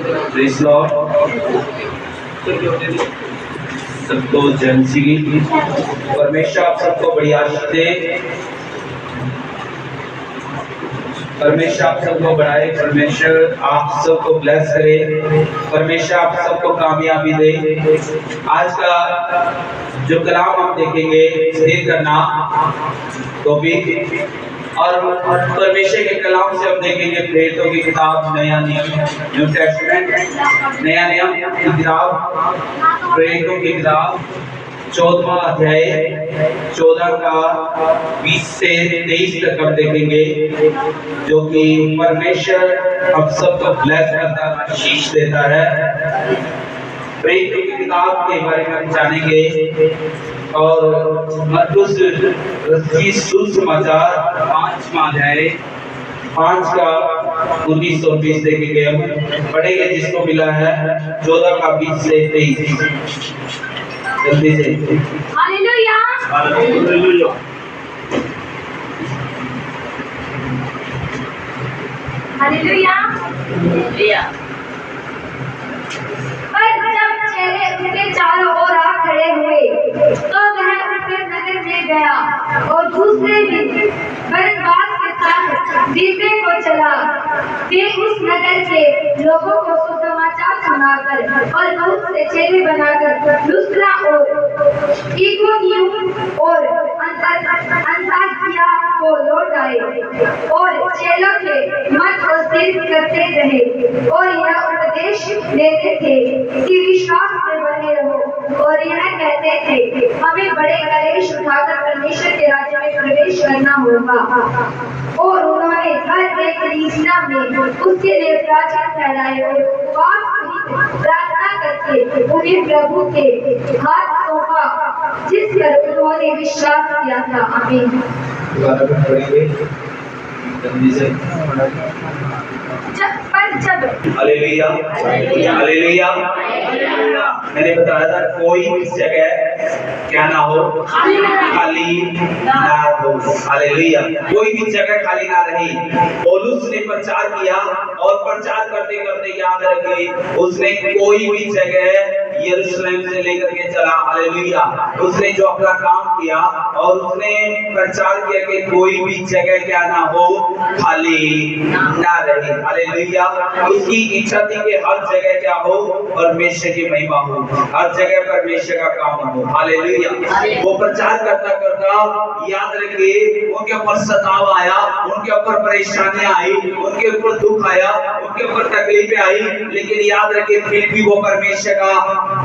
Praise Lord. सबको जंसी परमेश्वर आप सबको बड़ी आशीष दे। परमेश्वर आप सबको बढ़ाए। परमेश्वर आप सबको ब्लेस करे। परमेश्वर आप सबको कामयाबी दे। आज का जो कलाम हम देखेंगे स्थिर करना टॉपिक, और परमेश्वर के कलाम से हम देखेंगे प्रेरितों की किताब नया नियम, न्यू टेस्टमेंट, नया नियम की किताब, प्रेरितों की किताब 14वां अध्याय 14 का 20 से 23 तक हम देखेंगे, जो कि परमेश्वर हम सबको ब्लेस करता है, आशीष देता है। प्रेरितों की किताब के बारे में हम जानेंगे और मत्ती रची सुसमाचार 5वां अध्याय 5 का 19 और 20 देखेंगे। हम पढ़ेंगे जिसको मिला है 14 का 20 से 23 जल्दी से। Hallelujah hallelujah hallelujah hallelujah. पर जब चेले उसके चारों ओर आ खड़े हुए तो वह उनके नगर में गया और दूसरे दिन बरनबास के साथ दीपे को चला। वे उस नगर के लोगों को सुसमाचार सुनाकर और बहुत से चेले बनाकर लुस्त्रा और इकोनियम और अंताकिया को लौट आए और चेलों के मन को स्थिर करते रहे और यह उपदेश देते थे कि विश्वास में बने रहो, और यह कहते थे हमें बड़े कलेश उठाकर परमेश्वर के राज्य में प्रवेश करना होगा। और उन्होंने हर एक कलीसिया में उसके लिए प्रार्थना फैलाए और उपवास सहित प्रार्थना करके उन्हें प्रभु के हाथ सौंपा जिस पर उन्होंने विश्वास किया था। आमीन। Hallelujah hallelujah. मैंने बताया था कोई भी जगह क्या ना हो, खाली ना हो। हालेलुया। कोई भी जगह खाली ना रही। पौलुस ने प्रचार किया और प्रचार करते करते याद रखे उसने कोई भी जगह यरूशलेम से लेकर के चला। हालेलुया। उसने जो अपना काम किया और उसने प्रचार किया कि कोई भी जगह क्या ना हो, खाली ना रहे। हालेलुया। उसकी इच्छा थी कि हर जगह क्या हो, परमेश्वर की महिमा हो, हर जगह परमेश्वर का काम हो। हालेलुया। वो प्रचार करता करता याद रखिए उनके ऊपर सताव आया, उनके ऊपर परेशानियां आई, उनके ऊपर दुख आया, उनके ऊपर तकलीफें आई, लेकिन याद रखिए फिर भी वो परमेश्वर का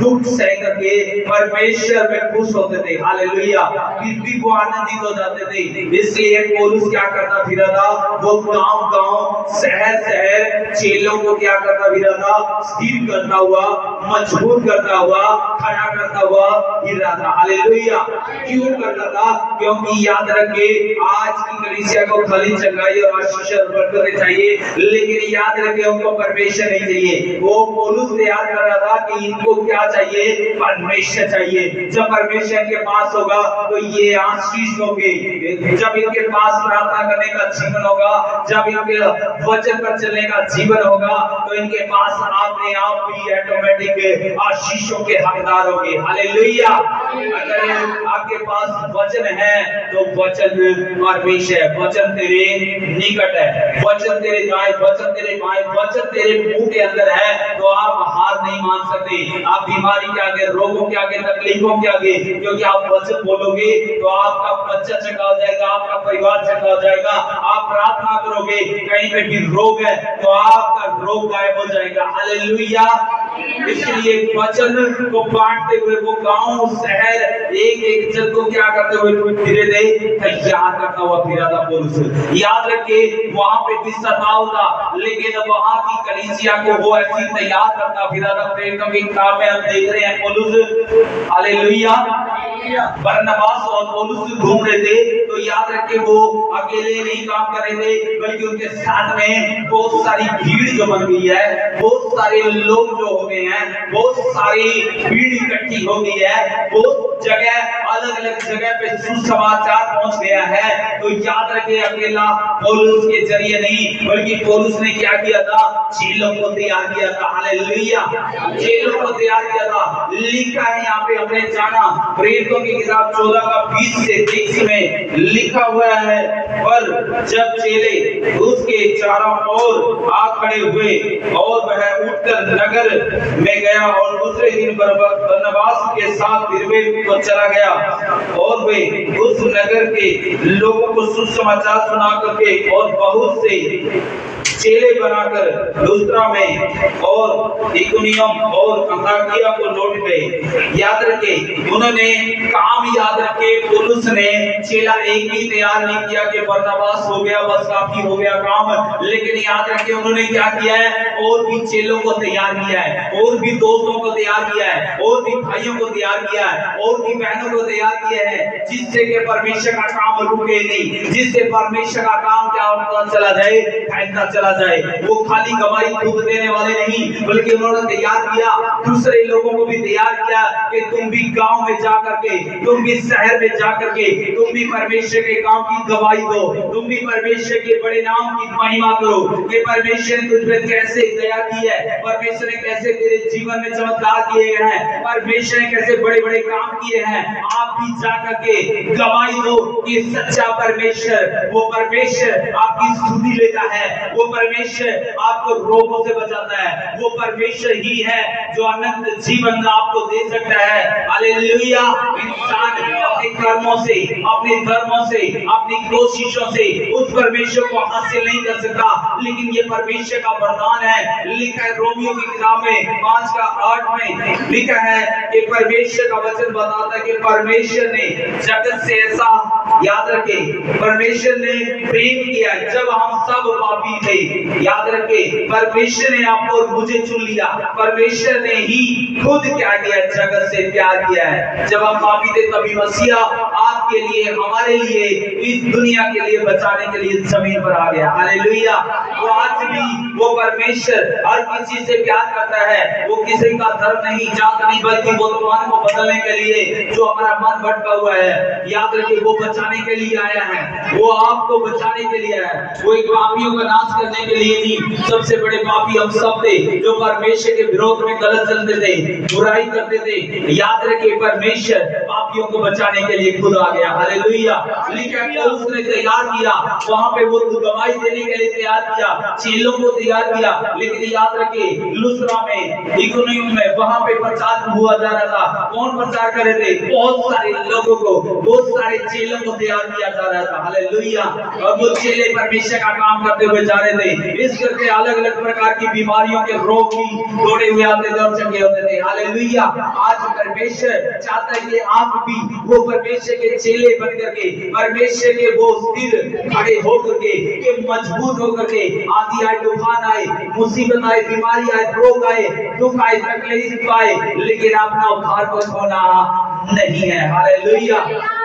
दुख सह करके परमेश्वर में खुश होते थे। हालेलुया। फिर भी वो आनंदित हो जाते थे। इसलिए पौलुस क्या करता फिरा था, वो गांव गांव शहर शहर चेलों को क्या करता फिरा था, स्थिर करता हुआ, मजबूत करता हुआ, खड़ा करता हुआ फिर रहा था। हालेलुया। क्यों करता था? क्योंकि याद रखे आज की कलीसिया को खाली चंगाई और आशीष और बरकतें चाहिए, लेकिन याद रखे उनको परमेश्वर नहीं चाहिए। वो पौलुस से याद कर रहा था कि इनको क्या चाहिए, परमेश्वर चाहिए। जब परमेश्वर के पास होगा तो ये आशीष होंगे। जब इनके पास प्रार्थना करने का जीवन होगा, जब इनके वचन पर चलने का जीवन होगा, तो इनके पास अपने आप ही ऑटोमेटिक आशीषों के हकदार होंगे। हालेलुया। अगर आपके पास वचन है तो वचन परमेश्वर, वचन तेरे निकट है, वचन तेरे दाएं, वचन तेरे बाएं, वचन तेरे मुंह के अंदर है, तो आप हार नहीं मान सकते। आप बीमारी के आगे, रोगों के आगे, तकलीफों के आगे, क्योंकि आप वचन बोलोगे तो आपका बच्चा चंगा हो जाएगा, आपका परिवार चंगा हो जाएगा। आप प्रार्थना करोगे, कहीं पे भी रोग है तो आपका रोग गायब हो जाएगा। हालेलुया। इसलिए वचन को बांटते हुए वो गांव शहर एक एक जन को क्या करते हुए धीरे धीरे तैयार करता हुआ फिरा था पौलुस। याद रखिए वहां पे भी सताव था, लेकिन वहां की कलीसिया को वो ऐसी तैयार करता फिरा था। प्रेरितों की किताब में हम देख रहे हैं पौलुस, हालेलुया, बरनबास और पौलुस घूम रहे थे, तो याद रखिए वो अकेले नहीं काम कर रहे थे, बल्कि उनके साथ में बहुत सारी भीड़ जो बन गई है, बहुत सारे लोग जो हो गए हैं, बहुत सारी भीड़ इकट्ठी हो गई है, बहुत जगह अलग अलग जगह पे सुसमाचार पहुंच गया है, तो याद रखिए अकेला पौलुस के जरिए नहीं, बल्कि पौलुस ने क्या किया था? चेलों को तैयार किया था। हालेलुया, चेलों को तैयार किया था। लिखा है यहाँ पे, हमने जाना प्रेरितों की किताब 14 का 20 से 23 में लिखा हुआ है, पर जब चेले उसके चारों ओर आ खड़े हुए और वह उठकर नगर में गया और दूसरे दिन बरनबास के साथ दिरबे को चला गया और वे उस नगर के लोगों को सुसमाचार सुना करके और बहुत से चेले बनाकर लुस्त्रा में और इकुनियम और अंताकिया को लौट गए। याद रखे, उन्होंने काम याद रखे, पौलुस ने चेला एक भी तैयार नहीं किया कि बरनबास हो गया बस काफी हो गया काम, लेकिन याद रखे उन्होंने क्या किया है? और भी चेलों को तैयार किया है, और भी दोस्तों को तैयार किया है, और भी भाइयों को तैयार किया है, और भी बहनों को तैयार किया है, जिससे कि परमेश्वर का काम रुके नहीं, जिससे परमेश्वर का काम क्या होता चला जाए? फैलता चला जाए। वो खाली गवाही खुद देने वाले नहीं, बल्कि उन्होंने तैयार किया, दूसरे लोगों को भी तैयार किया कि तुम भी गांव में जा करके, तुम भी शहर में जा करके, तुम भी परमेश्वर के काम की गवाही दो, तुम भी परमेश्वर के बड़े नाम की महिमा करो कि परमेश्वर ने तुझ पे कैसे दया की है, परमेश्वर ने कैसे तेरे जीवन में चमत्कार किए हैं, परमेश्वर ने कैसे बड़े बड़े काम किए हैं। आप भी जा करके गवाही दो कि सच्चा परमेश्वर, वो परमेश्वर आपकी स्तुति लेता है, वो परमेश्वर आपको रोगों से बचाता है, वो परमेश्वर ही है जो अनंत जीवन आपको दे सकता है। हालेलुया। इंसान अपने कर्मों से, अपने धर्मों से, अपनी कोशिशों से उस परमेश्वर को हासिल नहीं कर सकता, लेकिन ये परमेश्वर का वरदान है। लिखा है रोमियो की किताब में 5 का 8 में लिखा है कि परमेश्वर का वचन बताता है कि परमेश्वर ने जगत से ऐसा, याद रखे, परमेश्वर ने प्रेम किया जब हम सब पापी थे। याद रखे, परमेश्वर ने आपको और मुझे चुन लिया, परमेश्वर ने ही खुद क्या किया? जगत से प्यार किया है। जब हम पापी थे तभी मसीहा आपके लिए, हमारे लिए, इस दुनिया के लिए बचाने के लिए जमीन पर आ गया। हालेलुया। वो आज भी वो परमेश्वर हर किसी से प्यार करता है, वो किसी का धर्म नहीं, जात नहीं, बल्कि वो मन को बदलने के लिए, जो हमारा मन भटका हुआ है, याद रखिए वो बचाने के लिए आया है, वो आपको बचाने के लिए आया है, वो एक पापियों का नाश करने के लिए नहीं। सबसे बड़े पापी हम सब थे जो परमेश्वर के विरोध में गलत चलते थे, बुराई करते थे। याद रखिए परमेश्वर पापियों को बचाने के लिए खुद आ गया। हालेलुया। लेकिन उसने तैयार किया, वहां पे वो गवाही देने के लिए तैयार किया, चेलों को तैयार किया। लेकिन याद रखिए लुस्त्रा में, इकुनियम में, वहां पे प्रचार हुआ जा रहा था। कौन प्रचार कर रहे थे? बहुत सारे लोगों को, बहुत सारे चेलों को तैयार किया जा रहा था। हालेलुया। और वो चेले परमेश्वर का काम करते हुए जा रहे थे, इस करके अलग अलग प्रकार की बीमारियों के रोग भी दौड़े हुए आते थे और चंगे होते थे। हालेलुया। आज परमेश्वर चाहता है कि आप भी वो परमेश्वर के चेले बन करके, परमेश्वर के वो स्थिर खड़े होकर के, मजबूत होकर के, आंधी आए, तूफान आए, मुसीबत आए, बीमारी आए, रोग आए, दुख आए, तकलीफ आए, लेकिन अपना उद्धार को खोना नहीं है। हालेलुया।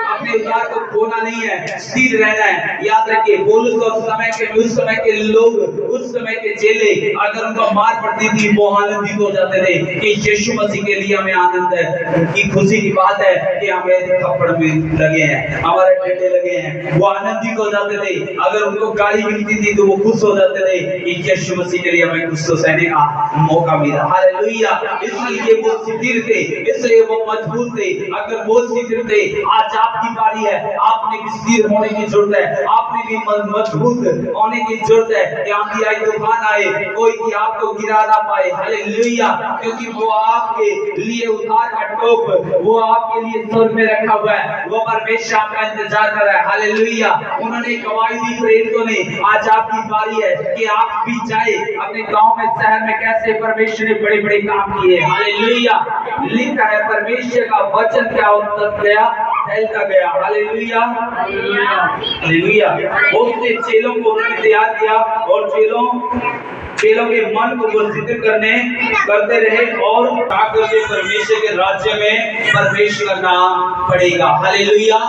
अपने उद्धार को खोना नहीं है, स्थिर रहना है। याद रखिए पौलुस उस समय के लोग, उस समय के चेले, अगर उनको मार पड़ती थी वो आनंदित हो जाते थे कि यीशु मसीह के लिए हमें आनंद है, की खुशी की बात है कि हमें थप्पड़ में लगे हैं, हमारे डंडे लगे हैं। वो आनंदित हो जाते थे। अगर उनको गाली मिलती थी तो वो खुश हो जाते थे कि यीशु मसीह के लिए हमें कुछ तो सहने का मौका मिला। हालेलुया। इसलिए वो स्थिर थे, इसलिए वो मजबूत थे। अगर वो स्थिर थे, आज आपकी बारी है, आपने भी स्थिर होने की जरूरत है, आपने भी मजबूत होने की जरूरत है कि आंधी आए, तूफान आए, कोई भी आपको गिरा ना पाए। हालेलुया। क्योंकि वो आपके लिए उद्धार का टोप, वो आपके लिए स्वर्ग में रखा हुआ है, वो परमेश्वर आपका इंतजार कर रहा है। हालेलुया। उन्होंने गवाही दी प्रेरितों ने, आज आपकी बारी है कि आप भी जाए अपने गांव में, शहर में, कैसे परमेश्वर ने बड़े बड़े काम किए। हालेलुया। लिखा है परमेश्वर का वचन क्या होता गया? फैलता गया। हालेलुया। हालेलुया। उसने चेलों को उन्होंने तैयार किया और चेलों चेलों के मन को वो स्थिर करते रहे और आकर के परमेश्वर के राज्य में प्रवेश करना पड़ेगा। हालेलुया।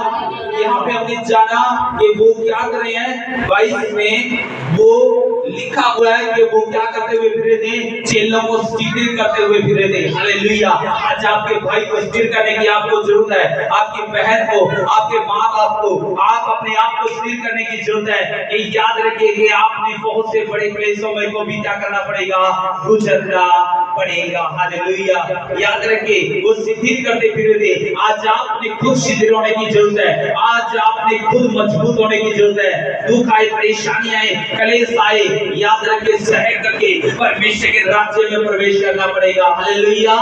यहाँ पे हमने जाना कि वो क्या कर रहे हैं, 22 में वो लिखा हुआ है कि वो क्या करते हुए फिरे थे, चेलों को स्थिर करते हुए फिरे थे। हालेलुया। आज आपके भाई को स्थिर करने की आपको जरूरत है, आपकी बहन को, आपके माँ बाप को, आप अपने आप को स्थिर करने की जरूरत है। कि याद रखिए कि आपने बहुत से बड़े क्लेशों में को भी क्या करना पड़ेगा, गुजरना पड़ेगा। हालेलुया। याद रखिए वो स्थिर करते फिरे थे। आज आपने खुद शिथिल होने की जरूरत है, आज आपने खुद मजबूत होने की जरूरत है। दुख आए, परेशानी आए, कलेश आए, याद रखिए सह करके परमेश्वर के राज्य में प्रवेश करना पड़ेगा। हालेलुया।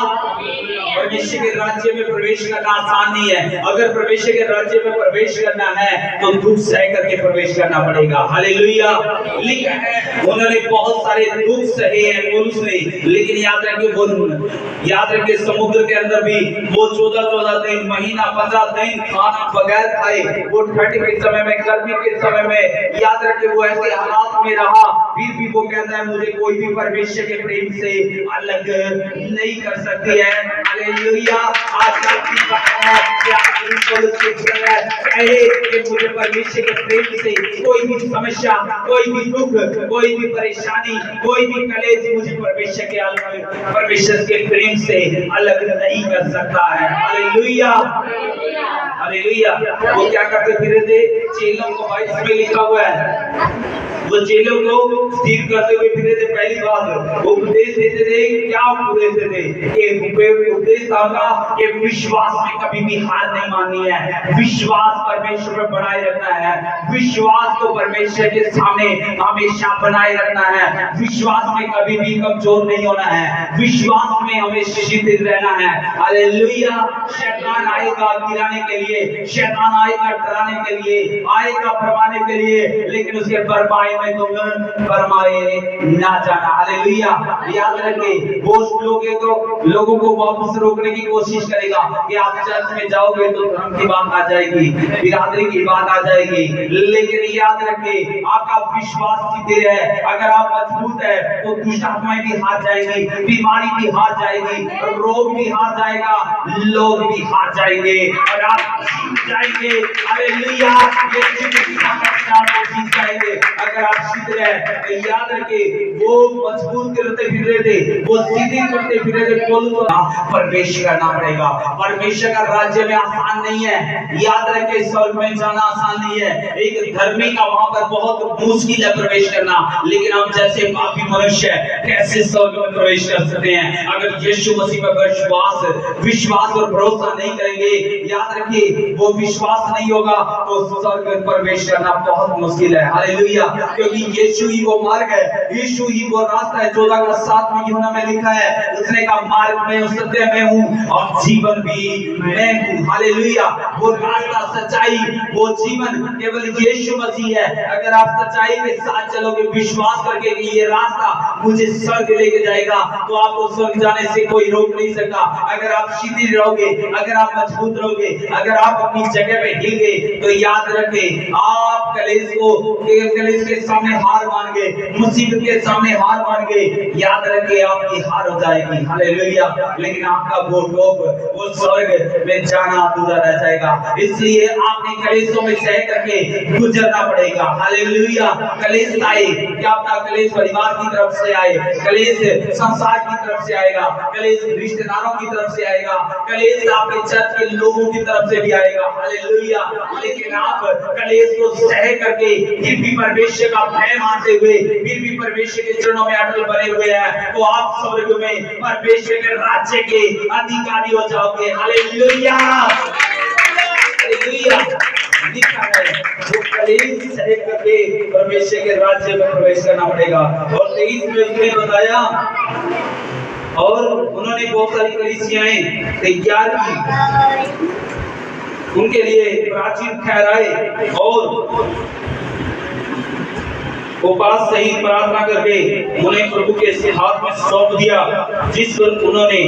परमेश्वर के राज्य में प्रवेश करना आसान नहीं है। अगर परमेश्वर के राज्य में प्रवेश करना है तो दुख सह करके प्रवेश करना पड़ेगा। हालेलुया। लिखा है उन्होंने बहुत सारे दुख सहे हैं पुरुष ने, लेकिन याद रखिए समुद्र के अंदर भी वो 14 दिन, महीना, 15 दिन खाना बगैर खाए, वो ठंड के समय में, गर्मी के समय में, याद रखिए वो ऐसे हालात में रहा, फिर भी वो कहता है मुझे कोई भी परमेश्वर के प्रेम से अलग नहीं कर सकती है। हालेलुया। आज आपकी बात है कि आप कहे कि मुझे परमेश्वर के प्रेम से कोई भी समस्या, कोई भी दुख, कोई भी परेशानी, कोई भी कलेश मुझे परमेश्वर के प्रेम से अलग नहीं कर सकता है। हालेलुया। हालेलुया। वो क्या करते फिरे थे, चेलों को 22 में लिखा हुआ है, वो चेलों को स्थिर करते हुए फिरे थे। पहली बात वो उपदेश देते थे। क्या उपदेश देते थे? उपदेश था कि विश्वास में कभी भी हार नहीं माननी है, विश्वास परमेश्वर पर बनाए रखना है, विश्वास को परमेश्वर के सामने हमेशा बनाए रखना है, विश्वास में कभी भी कमजोर नहीं होना है, विश्वास में हमेशा शिथिल रहना है। हालेलुया। शैतान आएगा गिराने के लिए, शैतान आएगा डराने के लिए, आएगा भरमाने के लिए, लेकिन उसके भरमाए में तुम भरमाए ना जाना। हालेलुया। याद रखिए वो लोगों को वापस रोकने की कोशिश करेगा कि आप चर्च में जाओगे तो धर्म की बात आ जाएगी, बिरादरी की बात आ जाएगी, लेकिन याद रखिए आपका विश्वास स्थिर है, अगर आप मजबूत है तो दुष्ट आत्माएं भी हार जाएंगी, बीमारी भी हार जाएगी, रोग भी हार जाएगा, लोग भी हार जाएंगे और आप जीत जाएंगे। हालेलुया। ये जिंदगी का आप जीत जाएंगे अगर आप स्थिर है। तो याद रखिए वो मजबूत करते फिर रहे थे, वो स्थिति करते फिर रहे थे। प्रवेश करना पड़ेगा। परमेश्वर का राज्य में आसान नहीं है। याद रखिए स्वर्ग में जाना आसान नहीं है। एक धर्मी का वहां पर बहुत मुश्किल है प्रवेश करना, लेकिन हम जैसे पापी मनुष्य कैसे स्वर्ग में प्रवेश कर सकते हैं? अगर यीशु मसीह पर विश्वास और भरोसा नहीं करेंगे, याद रखिए वो विश्वास नहीं होगा तो स्वर्ग में प्रवेश करना बहुत मुश्किल है। हालेलुया। क्योंकि यीशु ही वो मार्ग है, यीशु ही वो रास्ता है। 14:7 में यूहन्ना में लिखा है, उसने कहा मार्ग में हूँ, सत्य में हूँ और जीवन भी मैं हूँ। हालेलुया। वो रास्ता, सच्चाई, वो जीवन केवल यीशु मसीह है। अगर आप सच्चाई के साथ चलोगे, विश्वास करके कि ये रास्ता मुझे स्वर्ग लेके जाएगा, तो आपको स्वर्ग जाने से कोई रोक नहीं सकता। अगर आप शिथिल रहोगे, अगर आप मजबूत रहोगे, अगर आप अपनी जगह पे हिल गए, तो याद रखें आप कलेश के सामने हार मान गए, मुसीबत के सामने हार मान गए, याद रखें आपकी हार हो जाएगी। हालेलुया। लेकिन आपका वो टॉप, वो स्वर्ग में जाना अधूरा रह जाएगा। इसलिए आपने कलेशों में सह करके गुजरना पड़ेगा। हालेलुया। कलेश आए, क्या आपका कलेश परिवार की तरफ से आए, कलेश संसार की तरफ से आएगा, कलेश रिश्तेदारों की तरफ से आएगा, कलेश आपके चर्च के लोगों की तरफ से भी आएगा। हालेलुया। लेकिन आप कलेश को सह करके फिर भी परमेश्वर का भय मानते हुए, फिर भी परमेश्वर के चरणों में अटल बने हुए हैं, तो आप स्वर्ग में परमेश्वर के राज्य के अधिकारी हो जाओगे। हालेलुया। हालेलुया। लिखा है वो कलेश सह करके परमेश्वर के राज्य में प्रवेश करना पड़ेगा। और 23 में उसने बताया, और उन्होंने बहुत सारी कलीसियाएं तैयार की, उनके लिए प्राचीन ठहराए, और उपवास सहित प्रार्थना करके उन्हें प्रभु के हाथ में सौंप दिया जिस पर उन्होंने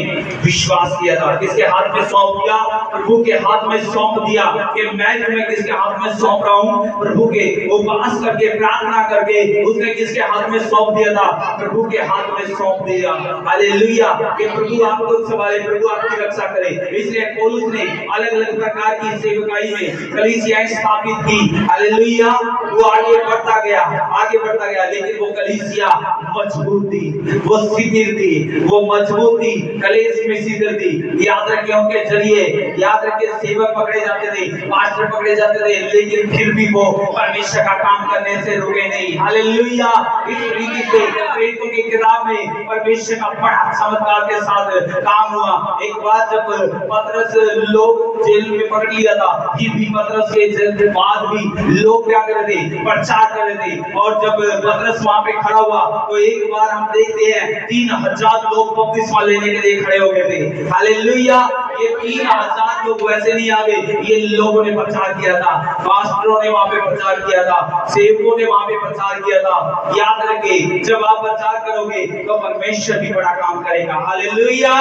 विश्वास किया था। किसके हाथ में सौंप दिया? प्रभु के हाथ में सौंप दिया कि मैं तुम्हें किसके हाथ में सौंप रहा हूँ? प्रभु के। उपवास करके प्रार्थना करके उसने किसके हाथ में सौंप दिया था? प्रभु के हाथ में सौंप दिया। हालेलुया। कि प्रभु आपको संभाले, प्रभु आपकी रक्षा करे। इसलिए पौलुस ने अलग अलग प्रकार की सेवकाई में कलीसियाएं स्थापित की। हालेलुया। वो आगे बढ़ता गया, लेकिन वो कलीसिया मजबूत थी, वो शिथिल थी, वो मजबूत थी, कलेश में शिथिल थी। याद रखिए उनके जरिए, याद रखिए सेवक पकड़े जाते थे, मास्टर पकड़े जाते थे, लेकिन फिर भी वो परमेश्वर का काम करने से रुके नहीं। हालेलुया। इस रीति से प्रेरितों की किताब में परमेश्वर का बड़ा चमत्कार के साथ काम हुआ। एक बार जब पतरस लोग जेल में पकड़ लिया था, फिर भी पतरस के बाद भी लोग क्या कर रहे थे? प्रचार कर रहे थे। और जब पतरस वहां पे खड़ा हुआ तो एक बार हम देखते हैं 3000 लोग बपतिस्मा लेने के लिए खड़े हो गए थे। हालेलुया। ये 3000 लोग वैसे नहीं आ गए, ये लोगों ने प्रचार किया था, पास्टरों ने वहां पे प्रचार किया था, सेवकों ने वहां पे प्रचार किया था। याद रखिए जब आप प्रचार करोगे तो परमेश्वर भी बड़ा काम करेगा। हालेलुया।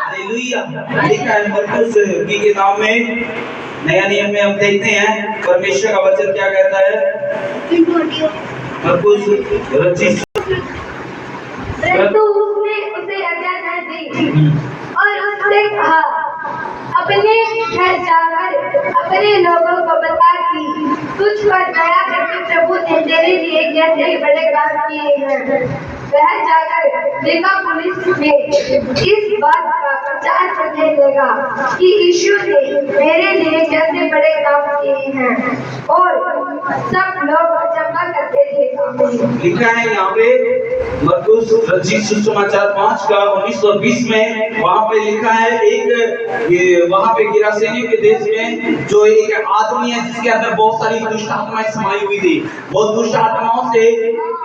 हालेलुया। लिखा है मरकुस की किताब में, नया नियम में हम देखते हैं परमेश्वर का वचन क्या कहता है। मरकुस परंतु उसने उसे आज्ञा न दी और उससे कहा, अपने घर जाकर अपने लोगों को बता कि तुझ पर दया करके प्रभु ने तेरे लिए कैसे बड़े काम किए हैं। वह जाकर देकापुलिस में इस बात का प्रचार करने लगा कि यीशु ने मेरे लिए कैसे बड़े काम किए हैं, और सब लोग अचंभा करते थे। लिखा है यहाँ पे मरकुस रचित सुसमाचार 5 का 19 और 20 में, वहां पे लिखा है एक वहां पे गिरासेनियों के देश में जो एक आदमी है जिसके अंदर बहुत सारी दुष्ट आत्माएं समाई हुई थी। वो दुष्ट आत्माओं से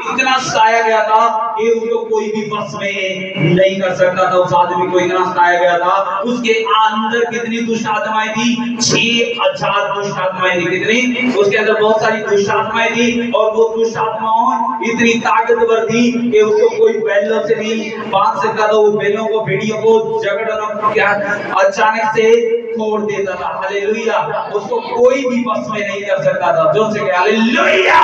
इतना सताया गया था कि उसको कोई भी बस में नहीं कर सकता था। उस आदमी को इतना सताया गया था। उसके अंदर कितनी दुष्ट आत्माएं थी? 6000 दुष्ट आत्माएं थी। कितनी? उसके अंदर बहुत सारी दुष्ट आत्माएं थी, और वो दुष्ट आत्माओं इतनी ताकतवर थी कि उसको कोई बैलों से नहीं बांध सकता था। वो बैलों को, भेड़ियों को जगड़ना क्या अचानक से तोड़ देता था। हालेलुया। उसको कोई भी बस में नहीं कर सकता था। जोर से कहे हालेलुया।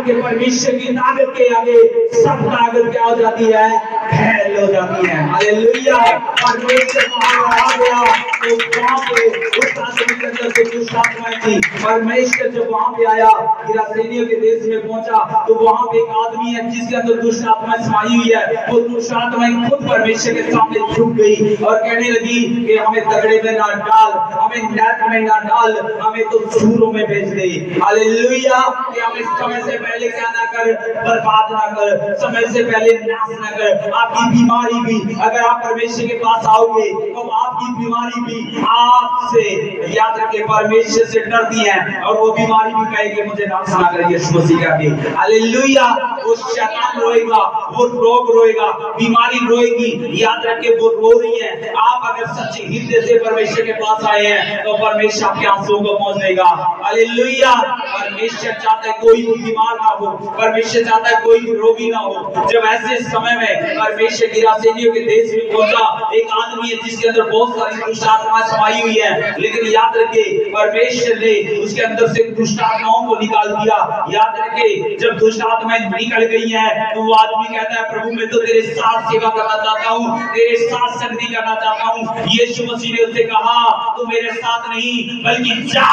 परमेश्वर की ताकत के आगे सब ताकत क्या हो जाती है? फैल हो जाती है। हालेलुया। परमेश्वर आ गया तो वहां पे उस आदमी के अंदर से दुष्ट आत्माएं थी। परमेश्वर जब वहां पे आया, गिरासेनियों के देश में पहुंचा, तो वहां पे एक आदमी है जिसके अंदर दुष्ट आत्माएं समाई हुई है। वो दुष्ट आत्माएं खुद परमेश्वर के सामने झुक गई और कहने लगी कि हमें तगड़े में ना डाल, हमें नरक में ना डाल, हमें तो सूरों में भेज दे। हालेलुया। कि हमें समय से पहले क्या ना कर, बर्बाद ना कर, समय से पहले नाश ना कर। आपकी बीमारी भी, अगर आप परमेश्वर के पास आओगे तो आपकी बीमारी भी आपसे, याद रखिए, परमेश्वर से डरती है, और वो बीमारी भी कहेगी मुझे नाश ना कर यीशु मसीह का। हालेलुया। वो शैतान रोएगा, वो रोग रोएगा, बीमारी रोएगी। याद रखिए वो रो रही है। आप अगर सच्चे हृदय से परमेश्वर के पास आए हैं तो परमेश्वर आपके आंसुओं को पहुंच देगा। हालेलुया। परमेश्वर चाहता है कोई भी बीमार ना हो, परमेश्वर चाहता है कोई भी रोगी ना हो। जब ऐसे समय में परमेश्वर गिरासेनियों के देश में पहुंचा, एक आदमी है जिसके अंदर बहुत सारी दुष्ट आत्माएं समाई हुई है, लेकिन याद रखिए परमेश्वर ने उसके अंदर से दुष्ट आत्माओं को निकाल दिया। याद रखिए जब दुष्ट आत्माएं निकल गई हैं तो वो आदमी कहता है प्रभु मैं तो तेरे साथ सेवा करना चाहता हूँ, तेरे साथ संगति करना चाहता हूँ। यीशु मसीह ने उससे कहा तू मेरे साथ नहीं बल्कि जा,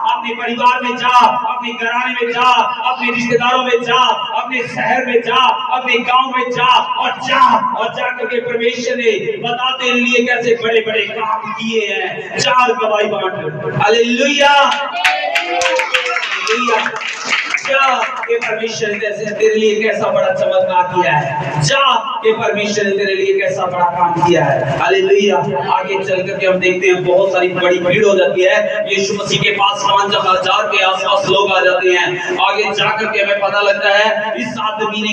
अपने परिवार में जा, अपने घराने में जा, अपने रिश्तेदारों में जा, अपने शहर में जा, अपने गांव में जा, और जा करके परमेश्वर ने बताते लिए कैसे बड़े बड़े काम किए हैं। 4 गवाही बांट। हालेलुया। हालेलुया। जा के परमेश्वर ने तेरे लिए कैसा बड़ा चमत्कार किया है, जा के परमेश्वर ने तेरे लिए कैसा बड़ा काम किया है। हालेलुया। आगे चल करके हम देखते हैं बहुत सारी बड़ी भीड़ हो जाती है, यीशु मसीह के पास 5,000 के आसपास लोग आ जाते हैं। आगे जाकर के हमें पता लगता है इस आदमी ने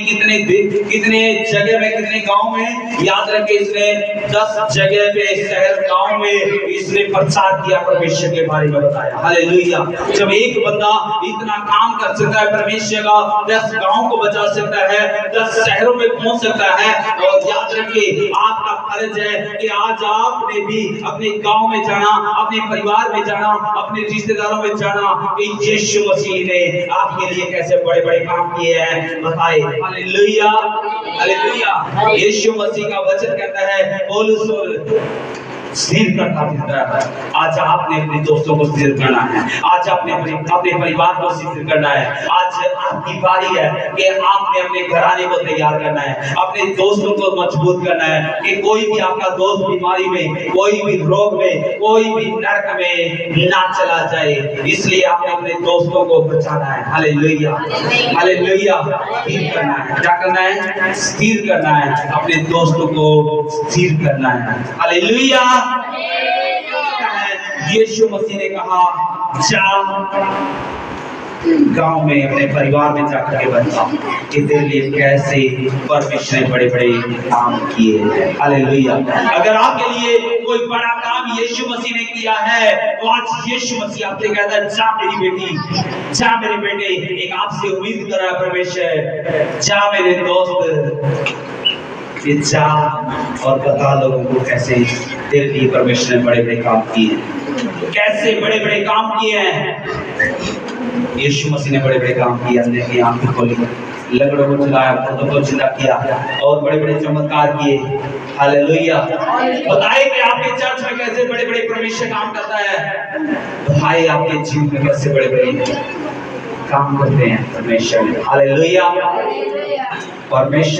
कितने जगह में, कितने गांव में, याद रखे इसने 10 जगह पे, शहर गांव में इसने प्रचार किया, परमेश्वर के बारे में बताया। हालेलुया। जब एक बंदा इतना काम कर सकता है परमेश्वर का, 10 गांव को बचा सकता है, 10 शहरों में पहुंच सकता है, और याद रखिए आपका फर्ज है कि आज आपने भी अपने गांव में जाना, अपने परिवार में जाना, अपने रिश्तेदारों में जाना कि यीशु मसीह ने आपके लिए कैसे बड़े-बड़े काम किए हैं बताए। Hallelujah, hallelujah. यीशु मसीह का वचन कहता है पौलुस स्थिर करना पड़ता है। आज आपने अपने दोस्तों को स्थिर करना है, आज आपने अपने परिवार को स्थिर करना है। आज आपकी बारी है कि आपने अपने घराने को तैयार करना है, अपने दोस्तों को मजबूत करना है कि कोई भी आपका दोस्त बीमारी में, कोई भी रोग में, कोई भी नरक में ना चला जाए। इसलिए आपने अपने दोस्तों को बचाना है। Hallelujah, hallelujah. स्थिर करना है, क्या करना है? स्थिर करना है, अपने दोस्तों को स्थिर करना है। हालेलुया। यीशु मसीह ने कहा जा गांव में अपने परिवार में जाकर के बता कि तेरे लिए कैसे परमेश्वर ने बड़े-बड़े काम किए हैं। हालेलुया। अगर आपके लिए कोई बड़ा काम यीशु मसीह ने किया है तो आज यीशु मसीह आपसे कहता है जा मेरी बेटी, जा मेरे बेटे, एक आपसे उम्मीद कर रहा है परमेश्वर। जा मेरे दोस्त, जा और बता लोगों को कैसे तेरे लिए परमेश्वर ने बड़े-बड़े काम किए हैं, कैसे बड़े-बड़े काम किए हैं। यीशु मसीह ने बड़े-बड़े काम किए, अंधे की आंखें खोली, लंगड़ों को चलाया, मुर्दों को जिंदा किया और बड़े-बड़े चमत्कार किए। हालेलुया। बताए कि आपके चर्च में कैसे बड़े-बड़े परमेश्वर काम करता है, बताए आपके जीवन में कैसे बड़े-बड़े काम करते हैं परमेश्वर। हालेलुया। परमेश्वर